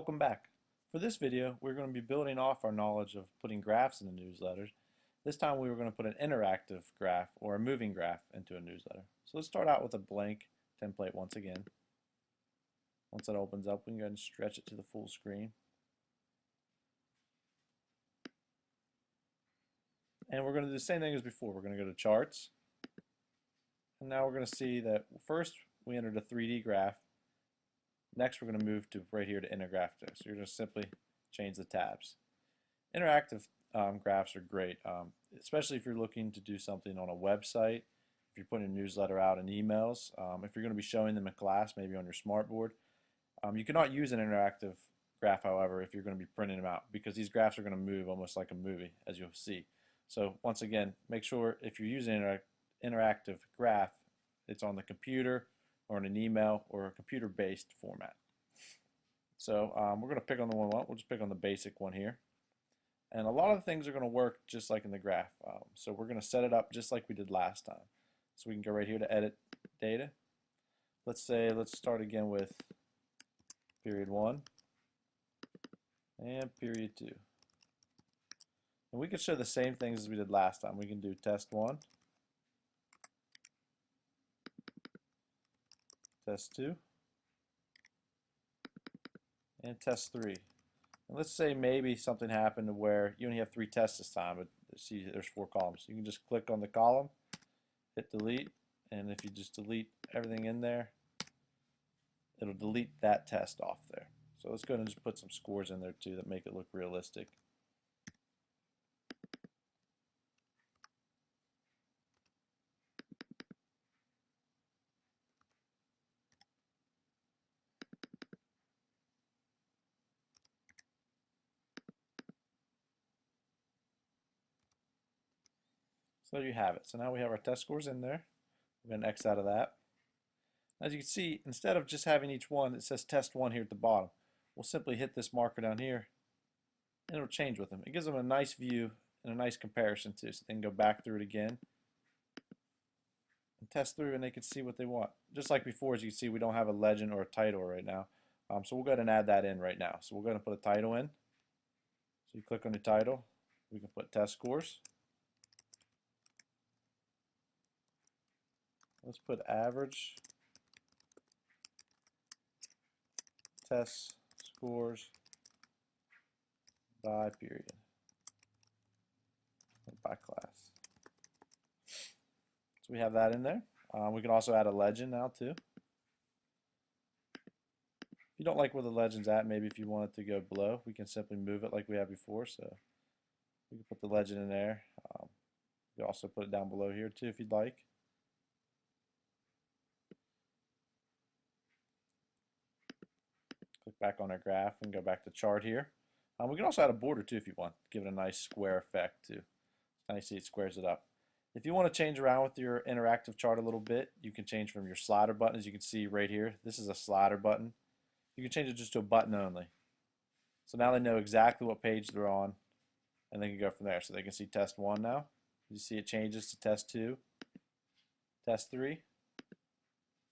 Welcome back. For this video, we're going to be building off our knowledge of putting graphs into newsletters. This time we were going to put an interactive graph or a moving graph into a newsletter. So let's start out with a blank template once again. Once that opens up, we can go ahead and stretch it to the full screen. And we're going to do the same thing as before. We're going to go to Charts. And now we're going to see that first we entered a 3D graph. Next, we're going to move to right here to interactive. So you're going to simply change the tabs. Interactive graphs are great, especially if you're looking to do something on a website, if you're putting a newsletter out in emails, if you're going to be showing them in class, maybe on your smartboard. You cannot use an interactive graph, however, if you're going to be printing them out, because these graphs are going to move almost like a movie, as you'll see. So once again, make sure if you're using an interactive graph, it's on the computer or in an email or a computer-based format. So we're going to pick on the one we want. We'll just pick on the basic one here. And a lot of the things are going to work just like in the graph. So we're going to set it up just like we did last time. So we can go right here to edit data. Let's start again with period 1 and period 2. And we can show the same things as we did last time. We can do test 1, test 2, and test 3. And let's say maybe something happened to where you only have 3 tests this time, but see there's 4 columns. You can just click on the column, hit delete, and if you just delete everything in there, it'll delete that test off there. So let's go ahead and just put some scores in there too that make it look realistic. So there you have it. So now we have our test scores in there. We're going to X out of that. As you can see, instead of just having each one, it says test 1 here at the bottom. We'll simply hit this marker down here, and it'll change with them. It gives them a nice view and a nice comparison too, so they can go back through it again and test through, and they can see what they want. Just like before, as you can see, we don't have a legend or a title right now. So we'll go ahead and add that in right now. So we're going to put a title in. So you click on the title. We can put test scores. Let's put average test scores by period, by class. So we have that in there. We can also add a legend now too. If you don't like where the legend's at, maybe if you want it to go below, we can simply move it like we had before. So we can put the legend in there. You can also put it down below here too if you'd like. Click back on our graph and go back to chart here. We can also add a border too if you want. Give it a nice square effect too. Now you see it squares it up. If you want to change around with your interactive chart a little bit, you can change from your slider button, as you can see right here. This is a slider button. You can change it just to a button only. So now they know exactly what page they're on, and they can go from there. So they can see test 1 now. You see it changes to test 2, test 3,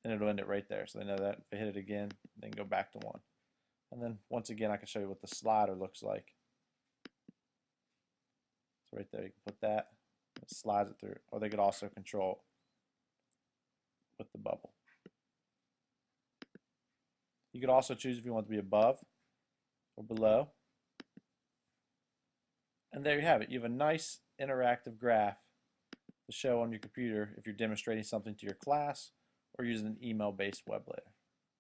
and it'll end it right there. So they know that if they hit it again, they can go back to 1. And then once again, I can show you what the slider looks like. So right there, you can put that. It slides it through. Or they could also control with the bubble. You could also choose if you want it to be above or below. And there you have it. You have a nice interactive graph to show on your computer if you're demonstrating something to your class or using an email-based web layer.